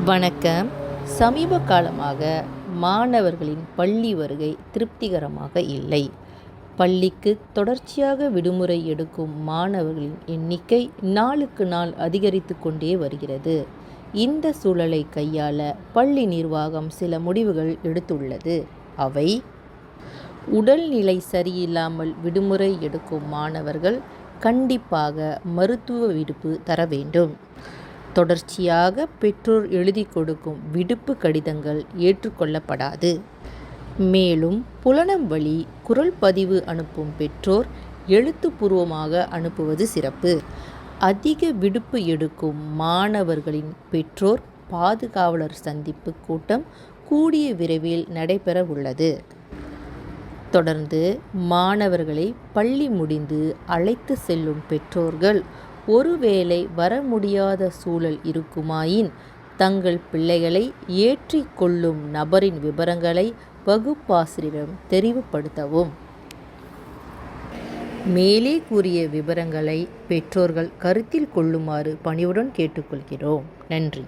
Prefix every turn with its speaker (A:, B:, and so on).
A: வணக்கம். சமீப காலமாக மாணவர்களின் பள்ளி வருகை திருப்திகரமாக இல்லை. பள்ளிக்கு தொடர்ச்சியாக விடுமுறை எடுக்கும் மாணவர்களின் எண்ணிக்கை நாளுக்கு நாள் அதிகரித்து கொண்டே வருகிறது. இந்த சூழலை கையாள பள்ளி நிர்வாகம் சில முடிவுகள் எடுத்துள்ளது. அவை: உடல்நிலை சரியில்லாமல் விடுமுறை எடுக்கும் மாணவர்கள் கண்டிப்பாக மருத்துவ விடுப்பு தர வேண்டும். தொடர்ச்சியாக பெற்றோர் எழுதி கொடுக்கும் விடுப்பு கடிதங்கள் ஏற்றுக்கொள்ளப்படாது. மேலும் புலனம் வழி குரல் பதிவு அனுப்பும் பெற்றோர் எழுத்துப்பூர்வமாக அனுப்புவது சிறப்பு. அதிக விடுப்பு எடுக்கும் மாணவர்களின் பெற்றோர் பாதுகாவலர் சந்திப்பு கூட்டம் கூடிய விரைவில் நடைபெற உள்ளது. தொடர்ந்து மாணவர்களை பள்ளி முடிந்து அழைத்து செல்லும் பெற்றோர்கள் ஒருவேளை வர முடியாத சூழல் இருக்குமாயின் தங்கள் பிள்ளைகளை ஏற்றிக் கொள்ளும் நபரின் விபரங்களை வகுப்பாசிரியரிடம் தெரிவுபடுத்தவும். மேலே கூறிய விபரங்களை பெற்றோர்கள் கருத்தில் கொள்ளுமாறு பணிவுடன் கேட்டுக்கொள்கிறோம். நன்றி.